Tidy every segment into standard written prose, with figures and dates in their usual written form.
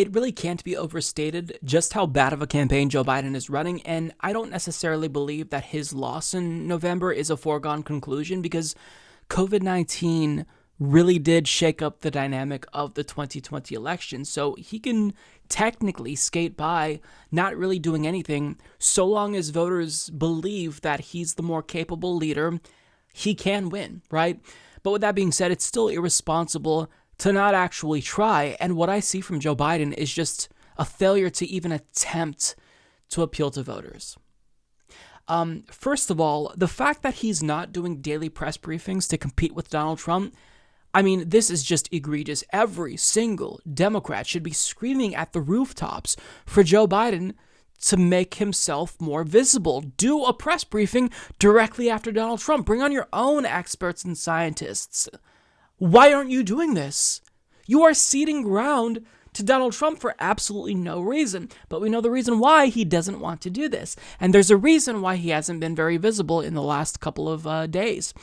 it really can't be overstated just how bad of a campaign Joe Biden is running, and I don't necessarily believe that his loss in November is a foregone conclusion because COVID-19 really did shake up the dynamic of the 2020 election. So he can technically skate by, not really doing anything, so long as voters believe that he's the more capable leader, he can win, right? But with that being said, it's still irresponsible to not actually try. And what I see from Joe Biden is just a failure to even attempt to appeal to voters. First of all, the fact that he's not doing daily press briefings to compete with Donald Trump, I mean, this is just egregious. Every single Democrat should be screaming at the rooftops for Joe Biden to make himself more visible. Do a press briefing directly after Donald Trump. Bring on your own experts and scientists. Why aren't you doing this? You are ceding ground to Donald Trump for absolutely no reason. But we know the reason why he doesn't want to do this. And there's a reason why he hasn't been very visible in the last couple of days.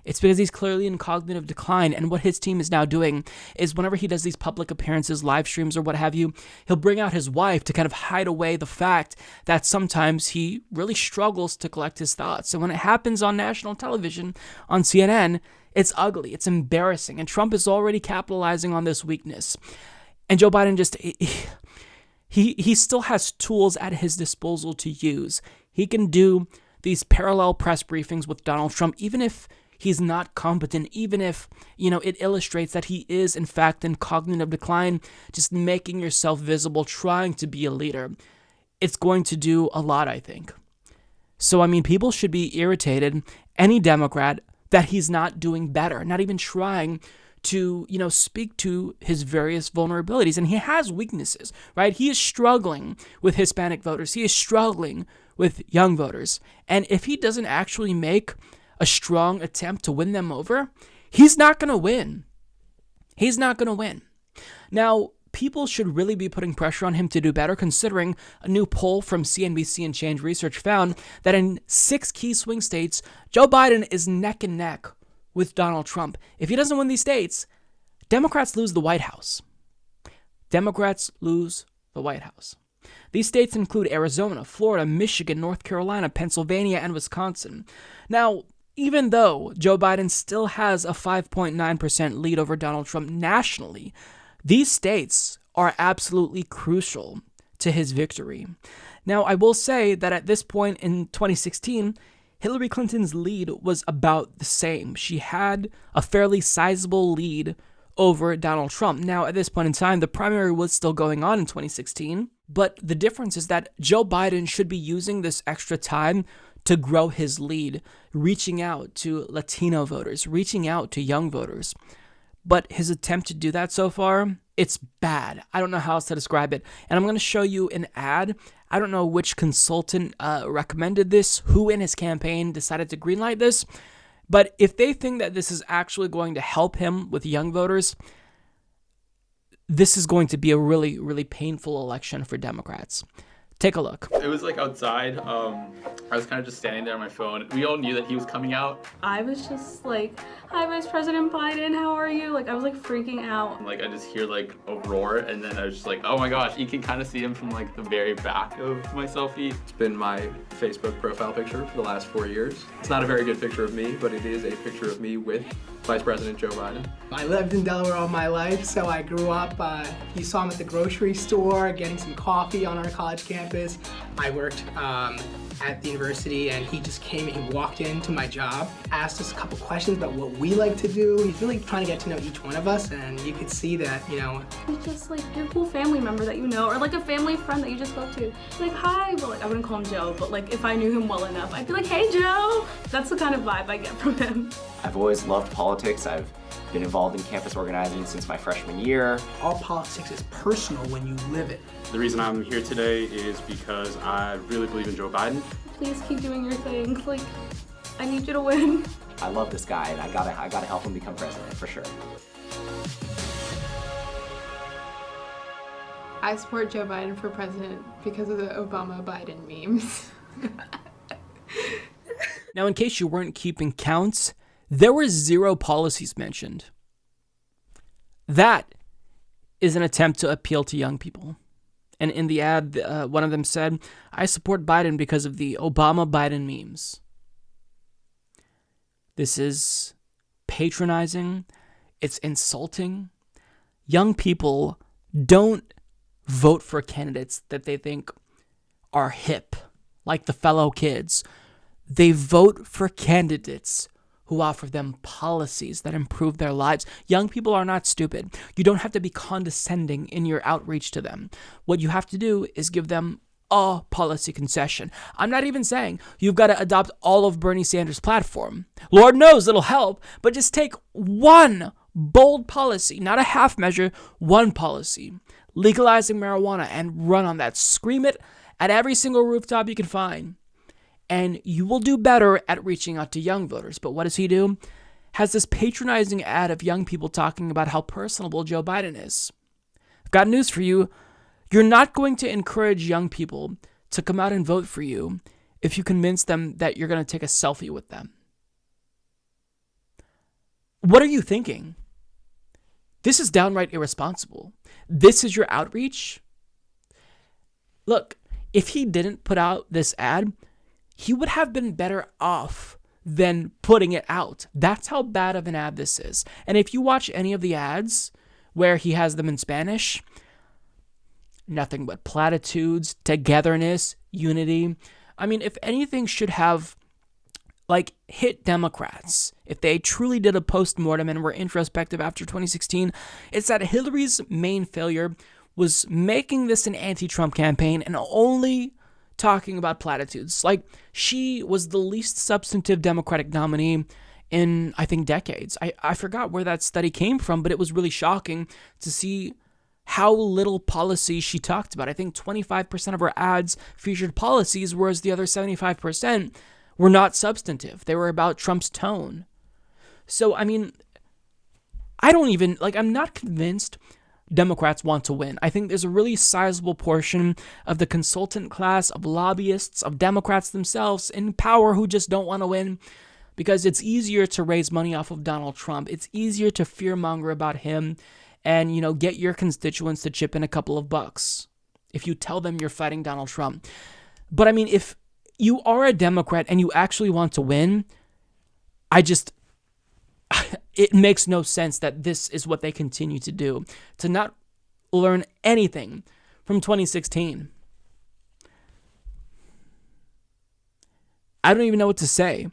It's because he's clearly in cognitive decline, and what his team is now doing is whenever he does these public appearances, live streams, or what have you, he'll bring out his wife to kind of hide away the fact that sometimes he really struggles to collect his thoughts. And when it happens on national television, on CNN, it's ugly, it's embarrassing, and Trump is already capitalizing on this weakness. And Joe Biden just, he still has tools at his disposal to use. He can do these parallel press briefings with Donald Trump, even if he's not competent, even if, it illustrates that he is, in fact, in cognitive decline, just making yourself visible, trying to be a leader. It's going to do a lot, I think. So, people should be irritated, any Democrat, that he's not doing better, not even trying to, speak to his various vulnerabilities. And he has weaknesses, right? He is struggling with Hispanic voters. He is struggling with young voters. And if he doesn't actually make a strong attempt to win them over, he's not going to win. He's not going to win. Now, people should really be putting pressure on him to do better, considering a new poll from CNBC and Change Research found that in 6 key swing states, Joe Biden is neck and neck with Donald Trump. If he doesn't win these states, Democrats lose the White House. Democrats lose the White House. These states include Arizona, Florida, Michigan, North Carolina, Pennsylvania, and Wisconsin. Now, even though Joe Biden still has a 5.9% lead over Donald Trump nationally, these states are absolutely crucial to his victory. Now, I will say that at this point in 2016, Hillary Clinton's lead was about the same. She had a fairly sizable lead over Donald Trump. Now, at this point in time, the primary was still going on in 2016, but the difference is that Joe Biden should be using this extra time to grow his lead, reaching out to Latino voters, reaching out to young voters. But his attempt to do that so far, it's bad. I don't know how else to describe it. And I'm going to show you an ad. I don't know which consultant recommended this, who in his campaign decided to greenlight this. But if they think that this is actually going to help him with young voters, this is going to be a really, really painful election for Democrats. Take a look. It was like outside. I was kind of just standing there on my phone. We all knew that he was coming out. I was just like, "Hi, Vice President Biden, how are you?" Like, I was like freaking out. Like, I just hear like a roar, and then I was just like, oh my gosh. You can kind of see him from like the very back of my selfie. It's been my Facebook profile picture for the last 4 years. It's not a very good picture of me, but it is a picture of me with Vice President Joe Biden. I lived in Delaware all my life, so I grew up, you saw him at the grocery store getting some coffee on our college campus. I worked at the university, and he just came and he walked into my job, asked us a couple questions about what we like to do. He's really trying to get to know each one of us, and you could see that, He's just like your cool family member that you know, or like a family friend that you just spoke to. Like, hi, well, like, I wouldn't call him Joe, but like if I knew him well enough, I'd be like, hey, Joe. That's the kind of vibe I get from him. I've always loved politics. I've been involved in campus organizing since my freshman year. All politics is personal when you live it. The reason I'm here today is because I really believe in Joe Biden. Please keep doing your thing. Like, I need you to win. I love this guy, and I gotta help him become president for sure. I support Joe Biden for president because of the Obama-Biden memes. Now, in case you weren't keeping counts, there were 0 policies mentioned. That is an attempt to appeal to young people. And in the ad, one of them said, "I support Biden because of the Obama-Biden memes." This is patronizing. It's insulting. Young people don't vote for candidates that they think are hip, like the fellow kids. They vote for candidates who offer them policies that improve their lives. Young people are not stupid. You don't have to be condescending in your outreach to them. What you have to do is give them a policy concession. I'm not even saying you've got to adopt all of Bernie Sanders' platform. Lord knows it'll help, but just take one bold policy, not a half measure, one policy. Legalizing marijuana, and run on that. Scream it at every single rooftop you can find. And you will do better at reaching out to young voters. But what does he do? Has this patronizing ad of young people talking about how personable Joe Biden is. I've got news for you. You're not going to encourage young people to come out and vote for you if you convince them that you're going to take a selfie with them. What are you thinking? This is downright irresponsible. This is your outreach? Look, if he didn't put out this ad, he would have been better off than putting it out. That's how bad of an ad this is. And if you watch any of the ads where he has them in Spanish, nothing but platitudes, togetherness, unity. I mean, if anything should have hit Democrats, if they truly did a postmortem and were introspective after 2016, it's that Hillary's main failure was making this an anti-Trump campaign and only talking about platitudes. She was the least substantive Democratic nominee in, I think, decades. I forgot where that study came from, but it was really shocking to see how little policy she talked about. I think 25% of her ads featured policies, whereas the other 75% were not substantive. They were about Trump's tone. So, I mean, I'm not convinced Democrats want to win. I think there's a really sizable portion of the consultant class, of lobbyists, of Democrats themselves in power who just don't want to win because it's easier to raise money off of Donald Trump. It's easier to fearmonger about him and, get your constituents to chip in a couple of bucks if you tell them you're fighting Donald Trump. But I mean, if you are a Democrat and you actually want to win, it makes no sense that this is what they continue to do, to not learn anything from 2016. I don't even know what to say.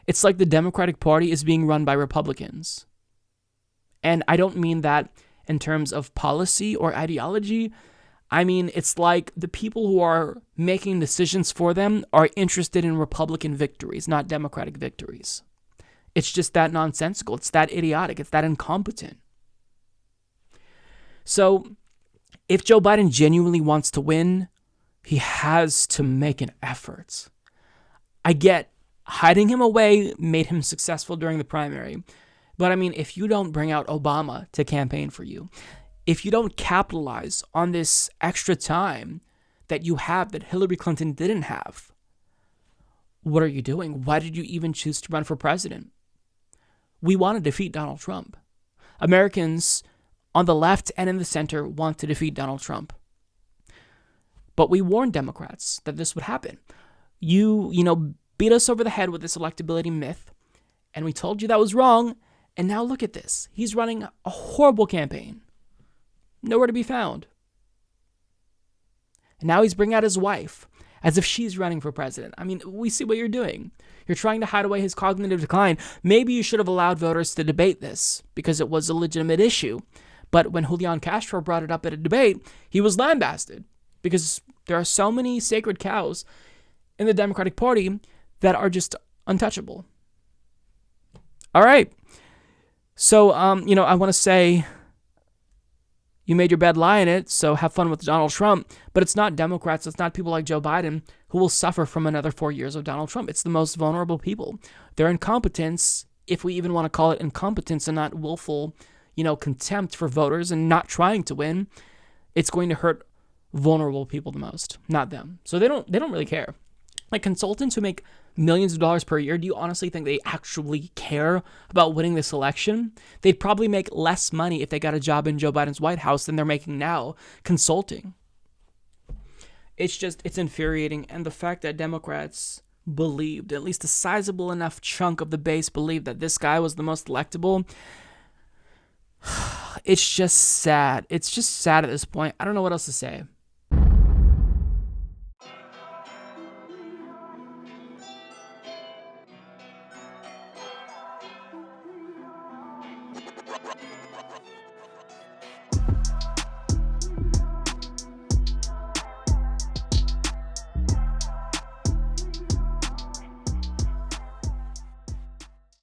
It's like the Democratic Party is being run by Republicans. And I don't mean that in terms of policy or ideology. I mean, it's like the people who are making decisions for them are interested in Republican victories, not Democratic victories. It's just that nonsensical. It's that idiotic. It's that incompetent. So if Joe Biden genuinely wants to win, he has to make an effort. I get hiding him away made him successful during the primary. But I mean, if you don't bring out Obama to campaign for you, if you don't capitalize on this extra time that you have that Hillary Clinton didn't have, what are you doing? Why did you even choose to run for president? We want to defeat Donald Trump. Americans on the left and in the center want to defeat Donald Trump. But we warned Democrats that this would happen. You beat us over the head with this electability myth, and we told you that was wrong, and now look at this. He's running a horrible campaign. Nowhere to be found. And now he's bringing out his wife as if she's running for president. I mean, we see what you're doing. You're trying to hide away his cognitive decline. Maybe you should have allowed voters to debate this because it was a legitimate issue. But when Julian Castro brought it up at a debate, he was lambasted because there are so many sacred cows in the Democratic Party that are just untouchable. All right. So, I want to say you made your bed, lie in it, so have fun with Donald Trump. But it's not Democrats, it's not people like Joe Biden who will suffer from another 4 years of Donald Trump. It's the most vulnerable people. Their incompetence, if we even want to call it incompetence and not willful, contempt for voters and not trying to win, it's going to hurt vulnerable people the most, not them. So they don't really care. Like, consultants who make millions of dollars per year, do you honestly think they actually care about winning this election? They'd probably make less money if they got a job in Joe Biden's White House than they're making now consulting. It's infuriating. And the fact that Democrats believed, at least a sizable enough chunk of the base believed, that this guy was the most electable, it's just sad. It's just sad at this point. I don't know what else to say.